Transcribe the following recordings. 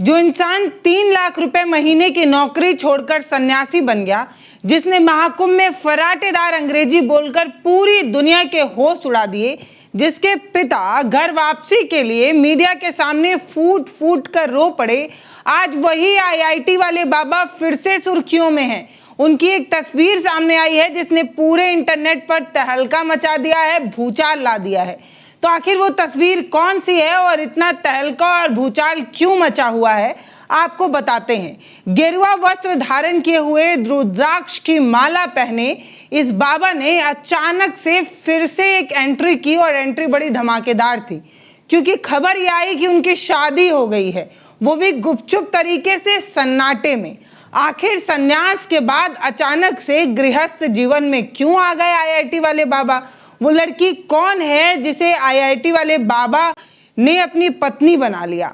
जो इंसान 3 लाख रुपए महीने की नौकरी छोड़कर सन्यासी बन गया, जिसने महाकुंभ में फराटेदार अंग्रेजी बोलकर पूरी दुनिया के होश उड़ा दिए, जिसके पिता घर वापसी के लिए मीडिया के सामने फूट फूट कर रो पड़े, आज वही आईआईटी वाले बाबा फिर से सुर्खियों में हैं। उनकी एक तस्वीर सामने आई है जिसने पूरे इंटरनेट पर तहलका मचा दिया है, भूचाल ला दिया है। तो आखिर वो तस्वीर कौन सी है और इतना तहलका और भूचाल क्यों मचा हुआ है, आपको बताते हैं। गेरुआ वस्त्र धारण किए हुए, रुद्राक्ष की माला पहने इस बाबा ने अचानक से फिर से एक एंट्री की और एंट्री बड़ी धमाकेदार थी, क्योंकि खबर ये आई कि उनकी शादी हो गई है, वो भी गुपचुप तरीके से, सन्नाटे में। आखिर सन्यास के बाद अचानक से गृहस्थ जीवन में क्यों आ गए आईआईटी वाले बाबा? वो लड़की कौन है जिसे आईआईटी वाले बाबा ने अपनी पत्नी बना लिया?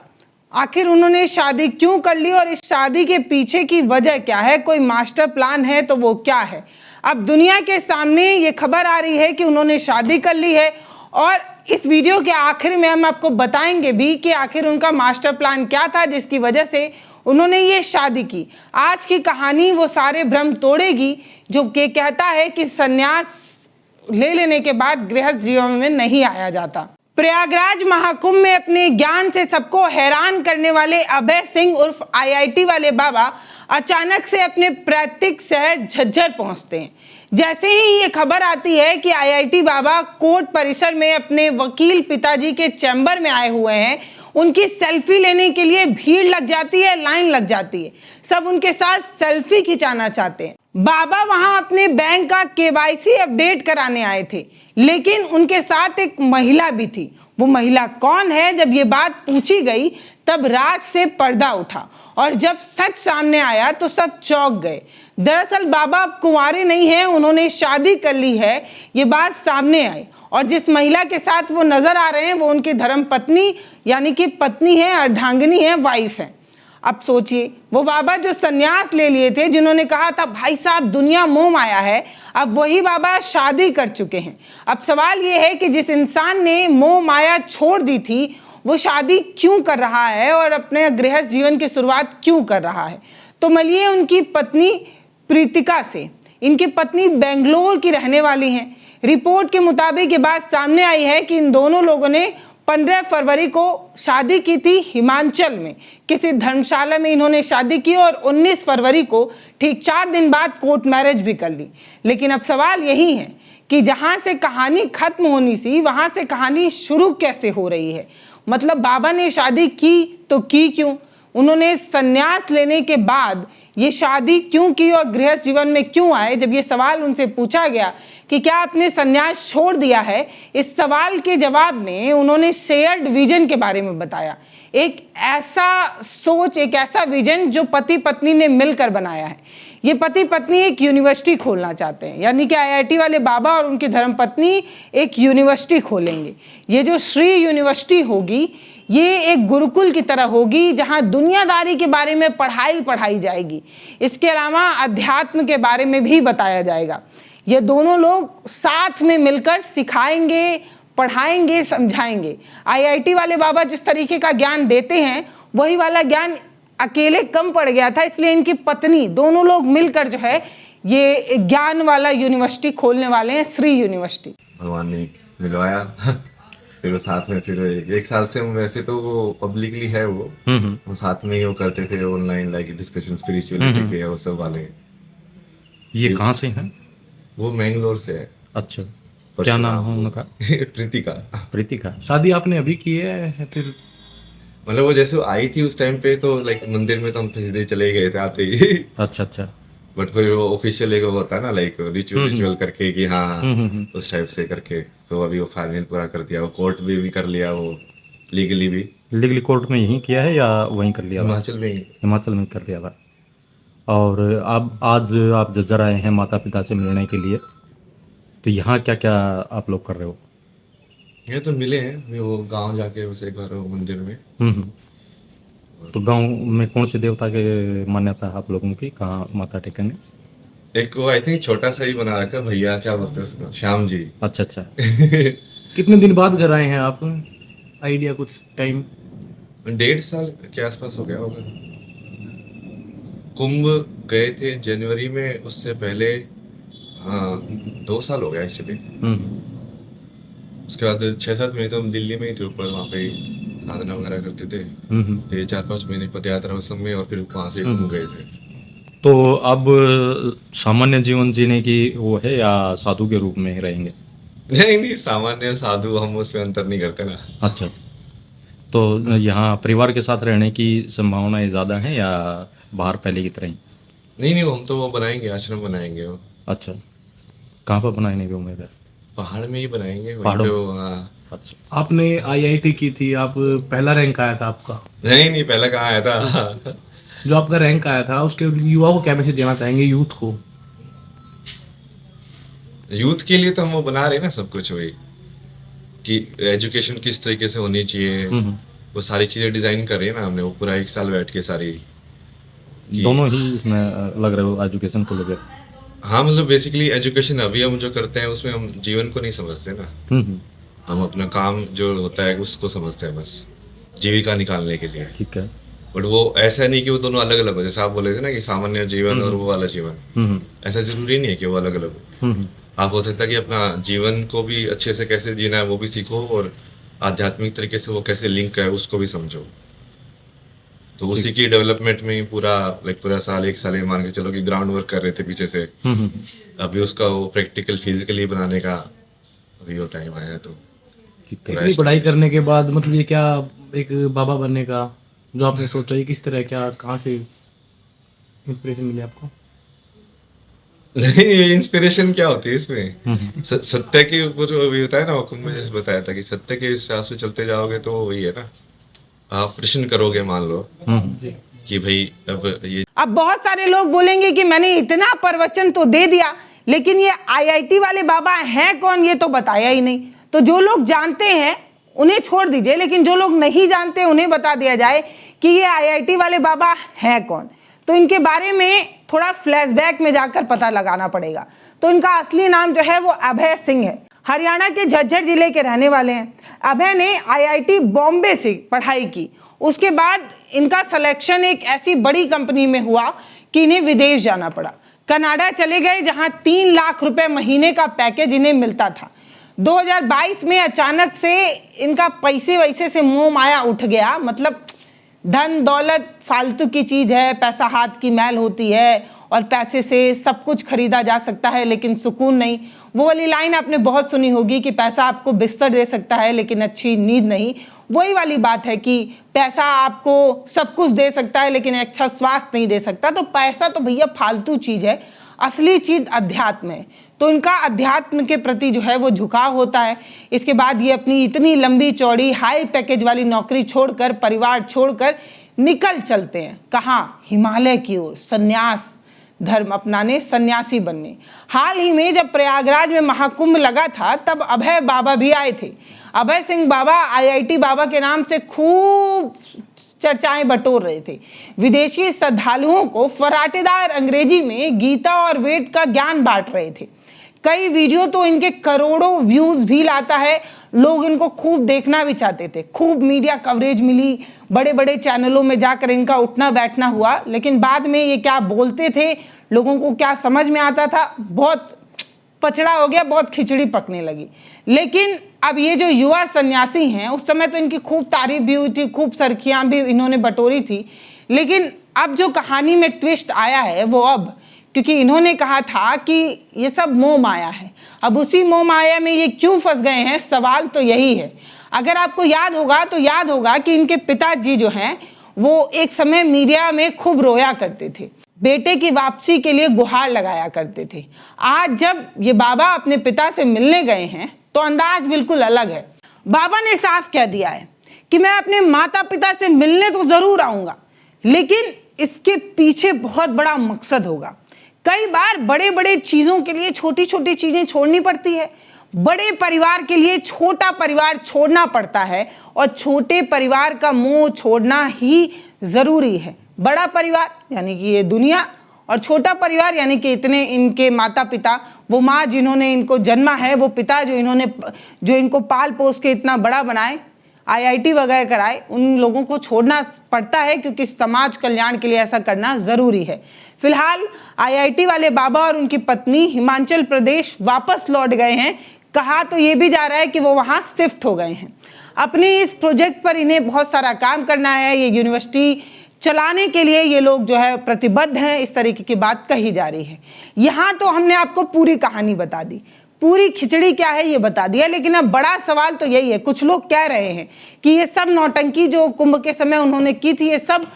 आखिर उन्होंने शादी क्यों कर ली और इस शादी के पीछे की वजह क्या है? कोई मास्टर प्लान है तो वो क्या है? अब दुनिया के सामने ये खबर आ रही है कि उन्होंने शादी कर ली है, और इस वीडियो के आखिर में हम आपको बताएंगे भी कि आखिर उनका मास्टर प्लान क्या था जिसकी वजह से उन्होंने ये शादी की। आज की कहानी वो सारे भ्रम तोड़ेगी जो कि कहता है कि सन्यास ले लेने के बाद गृहस्थ जीवन में नहीं आया जाता। प्रयागराज महाकुंभ में अपने ज्ञान से सबको हैरान करने वाले अभय सिंह उर्फ आईआईटी वाले बाबा अचानक से अपने पैतृक शहर झज्जर पहुंचते हैं। जैसे ही ये खबर आती है कि आईआईटी बाबा कोर्ट परिसर में अपने वकील पिताजी के चैम्बर में आए हुए हैं, उनकी सेल्फी लेने के लिए भीड़ लग जाती है, लाइन लग जाती है। सब उनके साथ सेल्फी खिंचाना चाहते हैं। बाबा वहां अपने बैंक का केवाईसी अपडेट कराने आए थे, लेकिन उनके साथ एक महिला भी थी। वो महिला कौन है? जब ये बात पूछी गई तब राज से पर्दा उठा, और जब सच सामने आया तो सब चौंक गए। दरअसल बाबा अब कुंवारे नहीं हैं, उन्होंने शादी कर ली है, ये बात सामने आई। और जिस महिला के साथ वो नजर आ रहे हैं वो उनकी धर्म पत्नी यानी कि पत्नी है, अर्धांगिनी है, वाइफ है। अब सोचिए, वो बाबा जो सन्यास ले लिए थे, जिन्होंने कहा था भाई साहब दुनिया मोह माया है, अब वही बाबा शादी कर चुके हैं। अब सवाल ये है कि जिस इंसान ने मोह माया छोड़ दी थी वो शादी क्यों कर रहा है और अपने गृहस्थ जीवन की शुरुआत क्यों कर रहा है? तो मिलिए उनकी पत्नी प्रीतिका से। इनकी पत्नी बेंगलोर की रहने वाली हैं। रिपोर्ट के मुताबिक ये बात सामने आई है कि इन दोनों लोगों ने 15 फरवरी को शादी की थी हिमाचल में, किसी धर्मशाला में इन्होंने शादी की, और 19 फरवरी को ठीक 4 दिन बाद कोर्ट मैरिज भी कर ली। लेकिन अब सवाल यही है कि जहां से कहानी खत्म होनी थी वहां से कहानी शुरू कैसे हो रही है? मतलब बाबा ने शादी की तो की क्यों? उन्होंने सन्यास लेने के बाद ये शादी क्यों की और गृहस्थ जीवन में क्यों आए? जब ये सवाल उनसे पूछा गया कि क्या आपने सन्यास छोड़ दिया है, इस सवाल के जवाब में उन्होंने शेयर्ड विजन के बारे में बताया। एक ऐसा सोच, एक ऐसा विजन जो पति पत्नी ने मिलकर बनाया है। ये पति पत्नी एक यूनिवर्सिटी खोलना चाहते हैं, यानी कि आईआईटी वाले बाबा और उनकी धर्मपत्नी एक यूनिवर्सिटी खोलेंगे। ये जो श्री यूनिवर्सिटी होगी ये एक गुरुकुल की तरह होगी, जहां दुनियादारी के बारे में पढ़ाई जाएगी। इसके अलावा अध्यात्म के बारे में भी बताया जाएगा। ये दोनों लोग साथ में मिलकर सिखाएंगे, पढ़ाएंगे, समझाएंगे। आईआईटी वाले बाबा जिस तरीके का ज्ञान देते हैं वही वाला ज्ञान अकेले कम पड़ गया था, इसलिए इनकी पत्नी, दोनों लोग मिलकर जो है ये ज्ञान वाला यूनिवर्सिटी खोलने वाले हैं, श्री यूनिवर्सिटी। भगवान ने मिलवाया फिर वो साथ में, फिर 1 साल से वैसे तो वो पब्लिकली है, वो साथ में ही वो करते थे ऑनलाइन लाइक डिस्कशन स्पिरिचुअलिटी के और सब वाले। ये कहाँ से हैं? वो मैंगलोर से है। अच्छा, क्या नाम है उनका? प्रीतिका। प्रीतिका। शादी आपने अभी की है या फिर? मतलब वो जैसे आई थी उस टाइम पे तो लाइक मंदिर में तो हम सीधे चले गए थे आते ही। अच्छा। बट फिर वो ऑफिशियल एक होता है ना लाइक रिचुअल करके कि हाँ उस टाइप से करके, तो अभी वो फाइनल पूरा कर दिया। वो कोर्ट भी कर लिया, वो लीगली कोर्ट में यहीं किया है या वहीं कर लिया? हिमाचल में कर लिया था। और अब आज आप झज्जर आए हैं माता पिता से मिलने के लिए, तो यहाँ क्या क्या आप लोग कर रहे हो? ये तो मिले हैं, वो गांव जाके उसे एक बार मंदिर में। तो गांव में कौन से देवता के मान्यता है आप लोगों की? कहाँ माथा टेकेंगे? एक वो आई थिंक छोटा सा ही बना रखा भैया, क्या बोलते हैं उसको, श्याम जी। अच्छा। कितने दिन बाद घर आए हैं आप? आइडिया कुछ टाइम? 1.5 साल के आसपास हो गया होगा। कुंभ गए थे जनवरी में, उससे पहले हाँ 2 साल हो गया एक्चुअली। उसके बाद 6-7 महीने तो हम दिल्ली में ही थे, ऊपर वहाँ पे साधना वगैरह करते थे। फिर 4-5 महीने पद यात्रा उस समय, और फिर वहाँ से कुंभ गए थे। तो अब सामान्य जीवन जीने की वो है या साधु के रूप में ही रहेंगे? नहीं नहीं, सामान्य साधु हम उसमें अंतर नहीं करते ना। अच्छा अच्छा। तो यहाँ परिवार के साथ रहने की संभावनाएं ज़्यादा हैं या बाहर पहले की तरह ही? नहीं नहीं, हम तो वो बनाएंगे, आश्रम बनाएंगे वो। अच्छा, कहाँ पर बनाने की उम्मीद है? पहाड़ में ही बनाएंगे वहीं पहाड़ों पे में? वो, हाँ। अच्छा। आपने आईआईटी की थी, आप पहला रैंक आया था आपका। नहीं नहीं, पहले कहाँ आया था। जो आपका रैंक आया था उसके युवा को क्या मैसेज देना चाहेंगे, यूथ को? यूथ के लिए तो हम वो बना रहे हैं ना सब कुछ, वही कि एजुकेशन किस तरीके से होनी चाहिए, वो सारी चीजें डिजाइन कर रही है ना हमने, वो पूरा 1 साल बैठ के सारी दोनों ही इसमें लग रहे हो एजुकेशन को लेकर? हाँ मतलब बेसिकली एजुकेशन अभी हम जो करते हैं उसमें हम जीवन को नहीं समझते ना। हम अपना काम जो होता है उसको समझते हैं बस, जीविका निकालने के लिए। ठीक है। बट वो ऐसा नहीं कि वो दोनों अलग अलग हो, जैसे आप बोले थे ना कि सामान्य जीवन और वो वाला जीवन, ऐसा जरूरी नहीं है कि वो अलग अलग हो। आप हो सकता है कि अपना जीवन को भी अच्छे से कैसे जीना है वो भी सीखो, और आध्यात्मिक तरीके से वो कैसे लिंक है उसको भी समझो। तो उसी की डेवलपमेंट में ही पूरा साल 1 साल ये मान के चलो कि ग्राउंड वर्क कर रहे थे पीछे से। अभी उसका वो प्रैक्टिकल फिजिकली बनाने का अभी वो टाइम आया है। तो इतनी पढ़ाई करने के बाद मतलब ये क्या एक बाबा बनने का जो आपने सोचा, ये किस तरह, क्या कहाँ से इंस्पिरेशन मिली आपको? नहीं, इंस्पिरेशन क्या होती है इसमें? सत्य के ऊपर अभी होता है ना, हुक्म में जैसे बताया था कि सत्य के हिसाब से चलते जाओगे तो वही है ना। आप प्रश्न करोगे मान लो कि भाई अब ये, अब बहुत सारे लोग बोलेंगे कि मैंने इतना प्रवचन तो दे दिया, लेकिन ये आईआईटी वाले बाबा हैं कौन ये तो बताया ही नहीं। तो जो लोग जानते हैं उन्हें छोड़ दीजिए, लेकिन जो लोग नहीं जानते उन्हें बता दिया जाए कि ये आईआईटी वाले बाबा हैं कौन। तो इनके बारे में थोड़ा फ्लैशबैक में जाकर पता लगाना पड़ेगा। तो इनका असली नाम जो है वो अभय सिंह है। हरियाणा के झज्जर जिले के रहने वाले हैं। अभय ने आईआईटी बॉम्बे से पढ़ाई की। उसके बाद इनका सिलेक्शन एक ऐसी बड़ी कंपनी में हुआ कि इन्हें विदेश जाना पड़ा। कनाडा चले गए, जहां 3 लाख रुपए महीने का पैकेज इन्हें मिलता था। 2022 में अचानक से इनका पैसे वैसे से मोह माया उठ गया। मतलब धन दौलत फालतू की चीज है, पैसा हाथ की मैल होती है और पैसे से सब कुछ खरीदा जा सकता है लेकिन सुकून नहीं। वो वाली लाइन आपने बहुत सुनी होगी कि पैसा आपको बिस्तर दे सकता है लेकिन अच्छी नींद नहीं। वही वाली बात है कि पैसा आपको सब कुछ दे सकता है लेकिन अच्छा स्वास्थ्य नहीं दे सकता। तो पैसा तो भैया फालतू चीज है, असली चीज अध्यात्म है। तो इनका अध्यात्म के प्रति जो है वो झुकाव होता है। इसके बाद ये अपनी इतनी लंबी चौड़ी हाई पैकेज वाली नौकरी छोड़कर, परिवार छोड़कर निकल चलते हैं। कहाँ? हिमालय की ओर, संन्यास धर्म अपनाने, सन्यासी बनने। हाल ही में जब प्रयागराज में महाकुंभ लगा था तब अभय बाबा भी आए थे। अभय सिंह बाबा आईआईटी बाबा के नाम से खूब चर्चाएं बटोर रहे थे। विदेशी श्रद्धालुओं को फराटेदार अंग्रेजी में गीता और वेद का ज्ञान बांट रहे थे। कई वीडियो तो इनके करोड़ों व्यूज भी लाता है। लोग इनको खूब देखना भी चाहते थे, खूब मीडिया कवरेज मिली, बड़े बड़े चैनलों में जाकर इनका उठना बैठना हुआ। लेकिन बाद में ये क्या बोलते थे, लोगों को क्या समझ में आता था, बहुत पचड़ा हो गया, बहुत खिचड़ी पकने लगी। लेकिन अब ये जो युवा सन्यासी हैं, उस समय तो इनकी खूब तारीफ भी हुई थी, खूब सरखियां भी इन्होंने बटोरी थी। लेकिन अब जो कहानी में ट्विस्ट आया है वो अब, क्योंकि इन्होंने कहा था कि ये सब मोह माया है। अब उसी मोह माया में ये क्यों फंस गए हैं, सवाल तो यही है। अगर आपको याद होगा कि इनके पिताजी जो हैं वो एक समय मीडिया में खूब रोया करते थे, बेटे की वापसी के लिए गुहार लगाया करते थे। आज जब ये बाबा अपने पिता से मिलने गए हैं तो अंदाज बिल्कुल अलग है। बाबा ने साफ कह दिया है कि मैं अपने माता पिता से मिलने तो जरूर आऊंगा, लेकिन इसके पीछे बहुत बड़ा मकसद होगा। कई बार बड़े बड़े चीजों के लिए छोटी छोटी चीजें छोड़नी पड़ती है। बड़े परिवार के लिए छोटा परिवार छोड़ना पड़ता है और छोटे परिवार का मोह छोड़ना ही जरूरी है। बड़ा परिवार यानी कि ये दुनिया, और छोटा परिवार यानी कि इतने इनके माता पिता, वो माँ जिन्होंने इनको जन्मा है, वो पिता जो इनको पाल पोस के इतना बड़ा बनाए। IIT वगैरह कराए, उन लोगों को छोड़ना पड़ता है क्योंकि समाज कल्याण के लिए ऐसा करना ज़रूरी है। फिलहाल IIT वाले बाबा और उनकी पत्नी हिमाचल प्रदेश वापस लौट गए हैं। कहा तो ये भी जा रहा है कि वो वहाँ शिफ्ट हो गए हैं। अपनी इस प्रोजेक्ट पर इन्हें बहुत सारा काम करना है, ये यूनिवर्सिटी चलाने के लिए ये लोग जो है प्रतिबद्ध हैं, इस तरीके की बात कही जा रही है। यहाँ तो हमने आपको पूरी कहानी बता दी, पूरी खिचड़ी क्या है ये बता दिया, लेकिन अब बड़ा सवाल तो यही है, कुछ लोग कह रहे हैं कि ये सब नौटंकी जो कुंभ के समय उन्होंने की थी, ये सब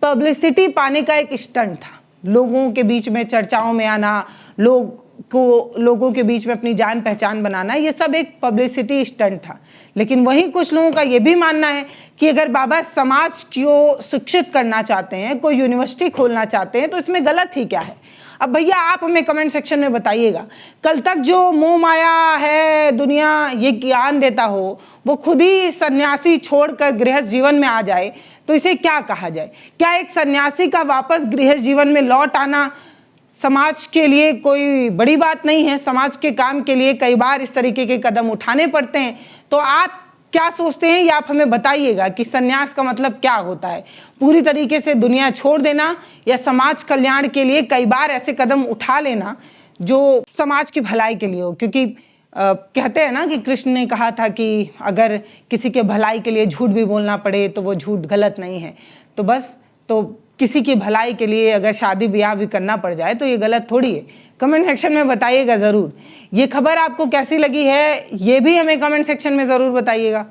पब्लिसिटी पाने का एक स्टंट था, लोगों के बीच में चर्चाओं में आना, लोगों के बीच में अपनी जान पहचान बनाना, ये सब एक पब्लिसिटी स्टंट था। लेकिन वहीं कुछ लोगों का ये भी मानना है कि अगर बाबा समाज को शिक्षित करना चाहते हैं, कोई यूनिवर्सिटी खोलना चाहते हैं, तो इसमें गलत ही क्या है। अब भैया आप हमें कमेंट सेक्शन में बताइएगा, कल तक जो मोह माया है दुनिया ये ज्ञान देता हो, वो खुद ही सन्यासी छोड़कर गृहस्थ जीवन में आ जाए तो इसे क्या कहा जाए? क्या एक सन्यासी का वापस गृहस्थ जीवन में लौट आना समाज के लिए कोई बड़ी बात नहीं है? समाज के काम के लिए कई बार इस तरीके के कदम उठाने पड़ते हैं। तो आप क्या सोचते हैं ये आप हमें बताइएगा कि सन्यास का मतलब क्या होता है? पूरी तरीके से दुनिया छोड़ देना या समाज कल्याण के लिए कई बार ऐसे कदम उठा लेना जो समाज की भलाई के लिए हो? क्योंकि कहते हैं ना कि कृष्ण ने कहा था कि अगर किसी के भलाई के लिए झूठ भी बोलना पड़े तो वो झूठ गलत नहीं है। तो बस तो किसी की भलाई के लिए अगर शादी ब्याह भी करना पड़ जाए तो ये गलत थोड़ी है। कमेंट सेक्शन में बताइएगा ज़रूर। ये खबर आपको कैसी लगी है ये भी हमें कमेंट सेक्शन में ज़रूर बताइएगा।